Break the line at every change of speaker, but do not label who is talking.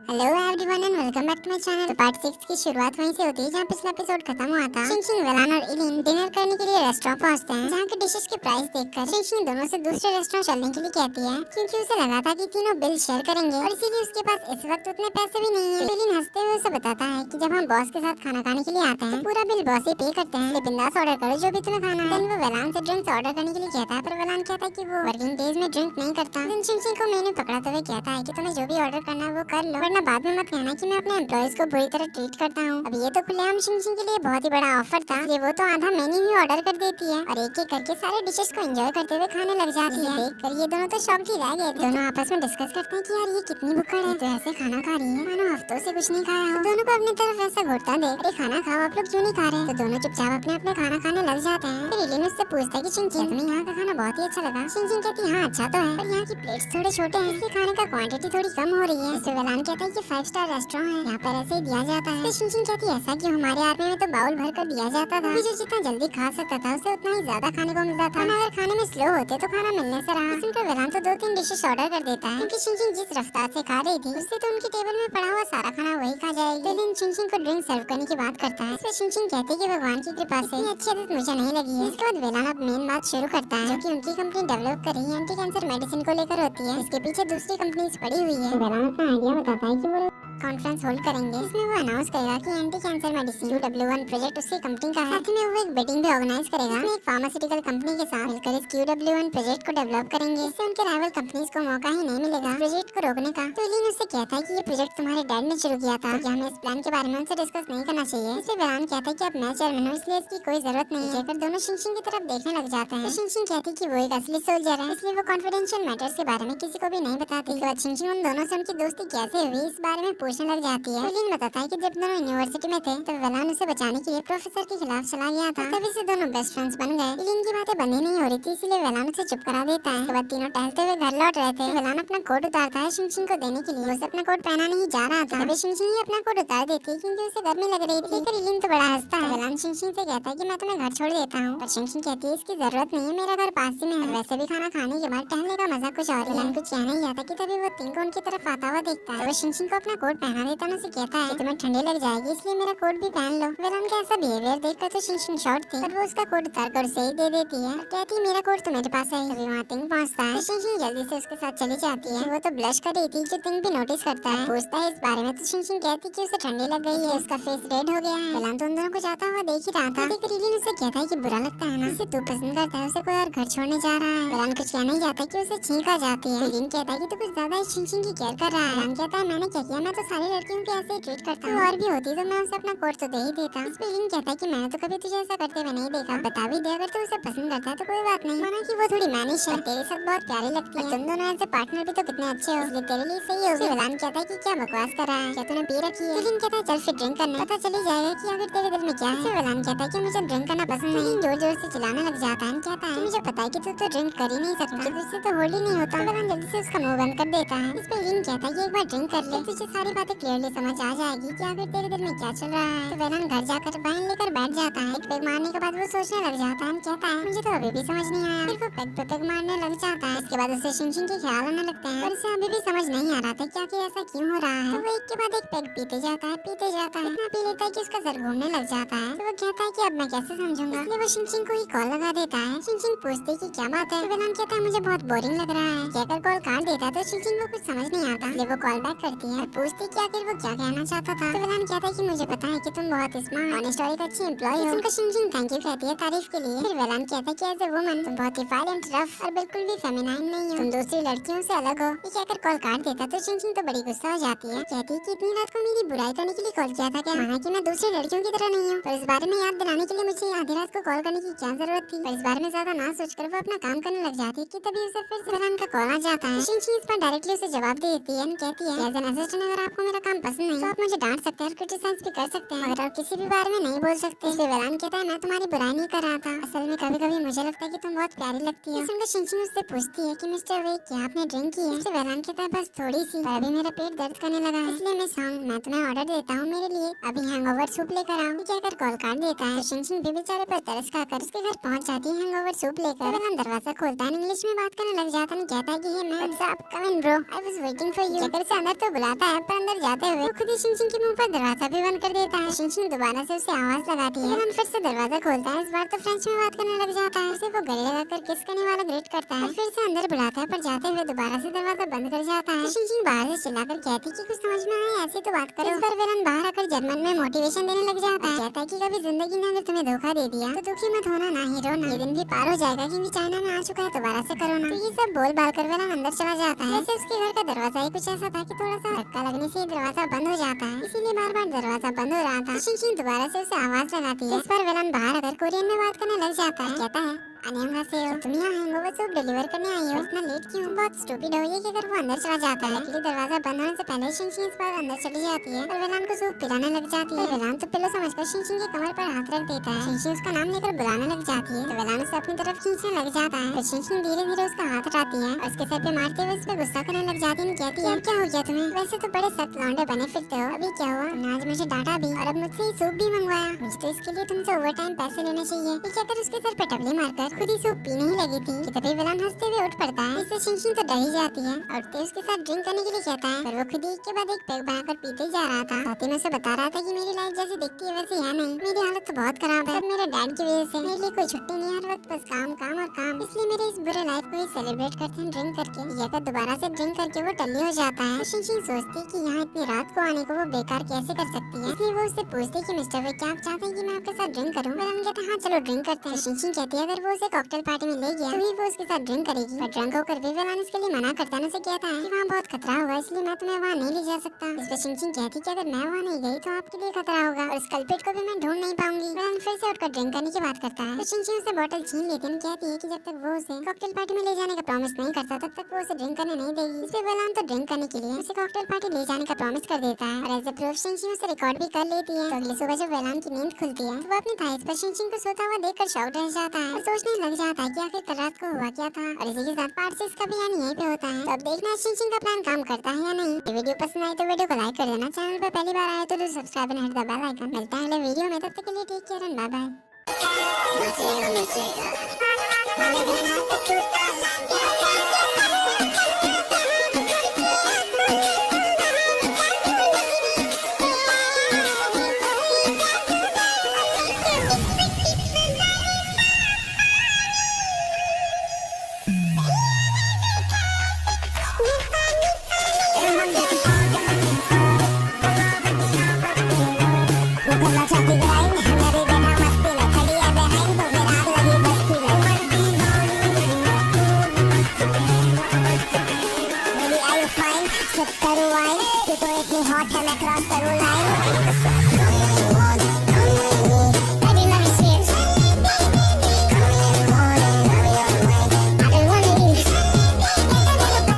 Hello everyone and welcome back to my channel. तो part 6 की शुरुआत वहीं से होती है जहाँ पिछला एपिसोड खत्म हुआ था। शिंगशिंग, वेलान और इलिन डिनर करने के लिए रेस्टोरेंट पहुंचते हैं, जहाँ के डिशेस के प्राइस देखकर शिंगशिंग दोनों से दूसरे रेस्टोरेंट चलने के लिए कहती है, क्योंकि उसे लगा था कि तीनों बिल शेयर करेंगे और इसीलिए उसके पास इस वक्त उतने पैसे भी नहीं है। इलिन हंसते हुए उसे बताता है कि जब हम बॉस के साथ खाना खाने के लिए आते हैं तो पूरा बिल बॉस ही पे करते हैं, बिंदास ऑर्डर करो जो भी तुम्हें खाना है। वो वेलान से ड्रिंक्स ऑर्डर करने के लिए कहता है, पर वेलान कहता है कि वो वर्किंग डेज में ड्रिंक नहीं करता। शिंगशिंग को मेन्यू पकड़ाते हुए कहता है कि तुम्हें जो भी ऑर्डर करना है वो कर लो, वरना बाद में मत कहना कि मैं अपने एम्प्लॉइज को बुरी तरह ट्रीट करता हूँ। अब ये तो खुलेआम शिंगशिंग के लिए बहुत ही बड़ा ऑफर था, ये वो तो आधा मेन्यू ही ऑर्डर कर देती है और एक एक करके सारे डिशेस को एंजॉय करते हुए खाने लग जाती है। देखकर ये दोनों तो शॉक ही रह गए थे। दोनों आपस में डिस्कस करते हैं कि यार ये कितनी भुक्कड़ है, तो ऐसे खाना खा रही है मानो हफ्तों से कुछ नहीं खाया हो। दोनों को अपनी तरफ ऐसा घूरता देख, अरे खाना खाओ, आप लोग क्यों नहीं खा रहे? तो दोनों चुपचाप अपने अपने खाना खाने लग जाते हैं। फिर इलिन उससे पूछता है कि शिंगशिंग तुम्हें यहाँ का खाना बहुत ही अच्छा लगा? शिंगशिंग कहती है हाँ अच्छा तो है, पर यहाँ की प्लेट्स थोड़े छोटे हैं, इसलिए खाने का क्वांटिटी थोड़ी कम हो रही है। इससे वेलान कहता है कि 5 स्टार रेस्टोरेंट है, यहाँ पर ऐसे ही दिया जाता है। शिंगशिंग कहती है ऐसा कि हमारे आर्मी में तो बाउल भर कर दिया जाता था, जो जितना जल्दी खा सकता था उसे उतना ही ज्यादा खाने को मिलता था। अगर खाने में स्लो होते तो खाना मिलने से रहा। सुनकर वेलान तो 2-3 डिशेस ऑर्डर कर देता है, क्योंकि शिंगशिंग जिस रफ्तार से खा रही थी उससे तो उनके टेबल में पड़ा हुआ सारा खाना वही खा जाएगी। लेकिन शिंगशिंग को ड्रिंक सर्व करने की बात करता है, इसमें शिंगशिंग कहती है कि भगवान की कृपा से ये अच्छी आदत मुझे नहीं लगी है। इसके बाद वेलान अब मेन बात शुरू करता है, जो कि उनकी कंपनी डेवलप कर रही है एंटी कैंसर मेडिसिन को लेकर होती है। इसके पीछे दूसरी कंपनीज पड़ी हुई है। वेलान अपना आइडिया बताता है कि वो कॉन्फ्रेंस होल्ड करेंगे, इसमें वो अनाउंस करेगा कि anti cancer medicine QW1 project उसकी कंपनी का है। साथ में वो एक बिडिंग भी ऑर्गेनाइज करेगा, इसमें एक फार्मास्यूटिकल कंपनी के साथ मिलकर इस QW1 प्रोजेक्ट को डेवलप करेंगे। इससे उनके राइवल कंपनीज को मौका ही नहीं मिलेगा प्रोजेक्ट को रोकने का। तो इलिन उससे कहता है कि ये प्रोजेक्ट तुम्हारे डैड ने शुरू किया था, तो क्या हमें इस प्लान के बारे में उनसे डिस्कस नहीं करना चाहिए? इसलिए वेलान कहता है कि अब मैं चेयरमैन हूँ, इसलिए इसकी कोई जरूरत नहीं है। फिर दोनों शिंगशिंग की तरफ देखने लग जाते हैं। शिंगशिंग कहती है कि वो एक असली सोल्जर है, इसलिए वो कॉन्फिडेंशियल मैटर्स के बारे में किसी को भी नहीं बताती। इसके बाद शिंगशिंग उन दोनों से उनकी दोस्ती कैसे हुई इस बारे में पूछने लग जाती है। इलिन बताता है कि जब दोनों यूनिवर्सिटी में थे तो वेलान उसे बचाने के लिए प्रोफेसर के खिलाफ चला गया था, तभी से दोनों बेस्ट फ्रेंड्स बन गए। इलिन की बातें बंद ही नहीं हो रही थी, इसलिए वेलान उसे चुप करा देता है। उसके बाद तीनों टहलते हुए घर लौट रहे थे। वेलान अपना कोट उतारता है शिंगशिंग को देने के लिए, उसे अपना कोट पहना नहीं जा रहा था, तभी शिंगशिंग ही अपना कोट उतार देती है क्योंकि उसे गर्मी लग रही थी। फिर इलिन तो बड़ा हंसता है। वेलान शिंगशिंग से कहता है कि मैं तुम्हें घर छोड़ देता हूँ, पर शिंगशिंग कहती है इसकी जरूरत नहीं है, मेरा घर पास ही में है। वैसे भी खाना खाने के बाद टहलने का मजा कुछ और। वेलान कुछ कहना ही आता कि तभी वो तिंको उनकी तरफ आता हुआ देखता है। वो शिंगशिंग को अपना कोट पहना देता है, उसे कहता है तुम्हें ठंडी लग जाएगी इसलिए मेरा कोट भी पहन लो। वेलान का ऐसा बिहेवियर देखकर तो शिंगशिंग शॉर्ट थी, पर वो उसका कोट उतार कर उसे ही दे देती है, कहती है मेरा कोट तो मेरे पास है। तभी वहाँ तिंग पहुँचता है, शिंगशिंग जल्दी से उसके साथ चली जाती है। वो तो ब्लश कर रही थी, जो तिंग भी नोटिस करता है, पूछता है इस बारे में, तो शिंगशिंग कहती है कि उसे ठंडी लग गई है, उसका फेस रेड हो गया है। वेलान तो उन दोनों को जाता हुआ देख ही रहा था। फिर इलिन उससे कहता है कि बुरा लगता है ना, जिसे तू पसंद करता है उसे कोई और घर छोड़ने जा रहा है। वेलान कुछ कहना ही जाता है कि उसे छींक आ जाती है। इलिन कहता है कि तू कुछ ज्यादा ही शिंगशिंग की केयर कर रहा है। वेलान कहता है मैंने क्या किया, मैं तो सारी लड़कियों को ऐसे ही ट्रीट करता हूँ, और भी होती तो मैं उसे अपना कोट तो दे ही देता। इस पे इलिन कहता है कि मैंने तो कभी तुझे ऐसा करते हुए नहीं देखा, बता भी दे अगर तू उसे पसंद करता है तो कोई बात नहीं, माना कि वो थोड़ी मैनिश है, तेरे साथ बहुत प्यारी लगती है, तुम दोनों ऐसे पार्टनर भी तो कितने अच्छे हो, इसलिए तेरे लिए सही होगी। वेलान कहता है कि क्या बकवास कर रहा है, क्या तूने पी रखी है? इलिन कहता है चल फिर ड्रिंक करने, पता चली जाएगा कि आखिर तेरे दिल में क्या है। वेलान कहता है कि मुझे ड्रिंक करना पसंद नहीं। जोर जोर से चिल्लाने लग जाता है, कहता है मुझे पता है कि तू तो ड्रिंक कर ही नहीं सकता, तुझसे तो होल्ड ही नहीं होता। वेलान जल्दी से उसका मुंह बंद कर देता है। इस पे इलिन कहता है कि एक बार ड्रिंक कर ले, तुझे सारी बातें क्लियरली समझ आ जाएगी कि आखिर तेरे दिल में क्या चल रहा है। तो वेलान घर जाकर वाइन लेकर बैठ जाता है। एक पेग मारने के बाद वो सोचने लग जाता है, कहता है मुझे तो अभी भी समझ नहीं आया। फिर वो पेग पे पेग मारने लग जाता है। इसके बाद उसे शिंगशिंग के ख्याल आने लगते हैं, पर उसे अभी भी समझ नहीं आ रहा था कि आखिर ऐसा क्यों हो रहा है। तो वो एक के बाद एक पेग पीते जाता है, इतना पी लेता है कि उसका सर घूमने लग जाता है। तो वो कहता है कि अब मैं कैसे समझूंगा, इसलिए वो शिंगशिंग को ही कॉल लगा देता है। शिंगशिंग पूछती है कि क्या बात है, तो वेलान कहता है मुझे बहुत बोरिंग लग रहा है। कहकर कॉल काट देता है, तो शिंगशिंग को कुछ समझ नहीं आता, इसलिए वो कॉल बैक करती है और पूछती है कि आखिर वो क्या कहना चाहता था। तो वेलान कहता है कि मुझे पता है कि तुम बहुत स्मार्ट, ऑनेस्ट और एक अच्छी एम्प्लॉय हो। उनको शिंगशिंग थैंक यू कहती है तारीफ के लिए। फिर वेलान कहता है कि एज ए वुमन तुम बहुत ही वायलेंट, रफ और बिल्कुल भी फेमिनाइन नहीं हो, तुम दूसरी लड़कियों से अलग हो। ये कहकर कॉल काट देता, तो शिंगशिंग तो बड़ी गुस्सा हो जाती है, कहती है कि इतनी रात को मेरी बुराई करने के लिए कॉल किया था क्या? माना कि मैं दूसरी लड़कियों की तरह नहीं हूँ, पर इस बारे में याद दिलाने के लिए मुझे आधी रात को कॉल करने की क्या जरूरत थी? पर इस बारे में ज्यादा ना सोचकर वो अपना काम करने लग जाती है कि तभी उसे फिर से वेलान का कॉल आ जाता है। शिंगशिंग इस पर डायरेक्टली उसे जवाब दे देती है, कहती है एज एन असिस्टेंट अगर आपको मेरा काम पसंद नहीं तो आप मुझे डांट सकते हैं, क्रिटिसाइज भी कर सकते हैं, मगर आप किसी भी बारे में नहीं बोल सकते। इसलिए वेलान कहता है मैं तुम्हारी बुराई नहीं कर रहा था, असल में कभी कभी मुझे लगता है कि तुम बहुत प्यारी लगती है। सुनकर शिंगशिंग उससे पूछती है कि मिस्टर वे क्या आपने ड्रिंक की है? वेलान कहता है बस थोड़ी सी, पर अभी मेरा पेट दर्द करने लगा है, इसलिए मैं तुम्हें ऑर्डर देता हूँ मेरे लिए अभी हैंगओवर सूप लेकर आओ। कहकर कॉल काट देता है। शिंगशिंग भी बेचारे पर तरस खाकर उसके घर पहुंच जाती है हैंगओवर सूप लेकर। वेलान दरवाजा खोलता है, इंग्लिश में बात करने लग जाता है, कहता है कि hey man what's up, come in bro, I was waiting for you. कहकर उसे अंदर तो बुलाता है, पर अंदर जाते हुए खुद ही शिंगशिंग के मुंह पर दरवाजा भी बंद कर देता है। शिंगशिंग दोबारा से उसे आवाज लगाती है। वेलन फिर से दरवाजा खोलता है। इस बार तो फ्रेंच में बात करने लग जाता है। उसे वो गले लगाकर किस करने वाला ग्रेट करता है। फिर से अंदर बुलाता है पर जाते हुए दोबारा से दरवाजा बंद कर जाता है। शिंगशिंग बाहर से चिल्लाकर कहती कि कुछ समझ में आए ऐसी तो बात करो। इस बार वेलन बाहर आकर जर्मन में मोटिवेशन देने लग जाता है। कहता है कि कभी जिंदगी ने अगर तुम्हें धोखा दे दिया तो दुखी मत होना, ना ही रोना, ये दिन भी पार हो जाएगा क्योंकि चाइना में आ चुका है, दोबारा से करो ना। तो ये सब बोल बाल कर वेलन अंदर चला जाता है। वैसे उसके घर का दरवाजा ही कुछ ऐसा था कि थोड़ा सा धक्का लगने से दरवाजा बंद हो जाता है, इसीलिए बार बार दरवाजा बंद हो रहा था। शिंगशिंग दोबारा से उसे आवाज लगाती है। इस पर वेलन बाहर आकर कोरियन में बात करने लग जाता है। कहता है अन्यंगासेयो, तुम यहाँ हैंगओवर सूप डिलीवर करने आई हो, इतना लेट क्यों? बहुत स्टूपिड हो ये कहकर वो अंदर चला जाता है। इसलिए दरवाजा बंद होने से पहले शिंगशिंग इस बार अंदर चली जाती है और वेलन को सूप पिलाने लग जाती है। वेलन तो पिलो समझकर शिंगशिंग के कमर पर हाथ रख देता है। शिंगशिंग उसका नाम लेकर बुलाने लग जाती है तो वेलन उसे अपनी तरफ खींचने लग जाता है। फिर शिंगशिंग धीरे धीरे उसका हाथ हटाती है और उसके सर पे मारते हुए उस पर गुस्सा करने लग जाती है। कहती है क्या हो गया तुम्हें? वैसे तो बड़े सख्त लौंडे बने फिरते हो, अभी क्या हुआ? तुमने आज मुझे डांटा भी और अब मुझसे ही सूप भी मंगवाया। मुझे तो इसके लिए तुमसे ओवर टाइम पैसे लेने चाहिए। ये कहकर उसके सर पे टपली मारकर खुद ही सूप पीने ही लगी थी कि तभी वेलन हंसते हुए उठ पड़ता है। इससे शिंगशिंग तो डर ही जाती है और उठते उसके साथ ड्रिंक करने के लिए कहता है, पर वो खुद ही एक के बाद एक पैग बनाकर पीते ही जा रहा था। साथ ही में उसे बता रहा था कि मेरी लाइफ जैसी दिखती है वैसी है नहीं, मेरी हालत तो बहुत खराब है, सब मेरे डैड की वजह से। मेरे लिए कोई छुट्टी नहीं, हर वक्त बस काम काम और काम, इसलिए मेरे इस बुरे लाइफ को ही सेलिब्रेट करते हैं ड्रिंक करके। ये कर दोबारा से ड्रिंक करके वो टल्ली हो जाता है। शिंगशिंग सोचती कि यहाँ इतनी रात को आने को वो बेकार कैसे कर सकती है, इसलिए वो उससे पूछती कि मिस्टर वे क्या आप चाहते हैं कि मैं आपके साथ ड्रिंक करूँ? वेलन कहता है हाँ चलो ड्रिंक करते हैं। शिंगशिंग कहती है अगर वो उसे कॉकटेल पार्टी में ले गया तो वो उसके साथ ड्रिंक करेगी, पर ड्रंक होकर भी वेलन उसके लिए मना करता है। उसे कहता है कि वहाँ बहुत खतरा होगा इसलिए मैं तुम्हें वहाँ नहीं ले जा सकता। इस पर शिंगशिंग कहती कि अगर मैं वहाँ नहीं गई तो आपके लिए खतरा होगा और इस कल्प्रिट को भी मैं ढूंढ नहीं पाऊंगी। वेलन फिर से उठकर ड्रिंक करने की बात करता है तो शिंगशिंग उससे बोतल छीन लेती है। कहती है कि जब तक वो उसे कॉकटेल पार्टी में ले जाने का प्रॉमिस नहीं करता तब तक वो उसे ड्रिंक करने नहीं देगी। इस पर वेलन तो ड्रिंक करने के लिए उसे कॉकटेल पार्टी ले जाने का प्रॉमिस कर देता है और एज ए प्रूफ शिंगशिंग उसे रिकॉर्ड भी कर लेती है। तो अगली सुबह जब वेलन की नींद खुलती है तो वो अपनी थाइस पर शिंगशिंग को सोता हुआ देखकर शॉक रह जाता है और सोचने लग जाता है कि आखिर कल रात को हुआ क्या था। और इसी के साथ पार्ट 6 का भी यानी यहीं पे होता है। तो अब देखना शिंगशिंग का प्लान काम करता है या नहीं। ये वीडियो पसंद आई तो वीडियो को लाइक कर देना, चैनल पर पहली बार आए तो subscribe and hit the bell icon. मिलता है अगले वीडियो में, तब तक के लिए take care and bye bye. Slip करूँ वाइन, ये तो इतनी हॉट है मैं क्रॉस करूँ लाइन।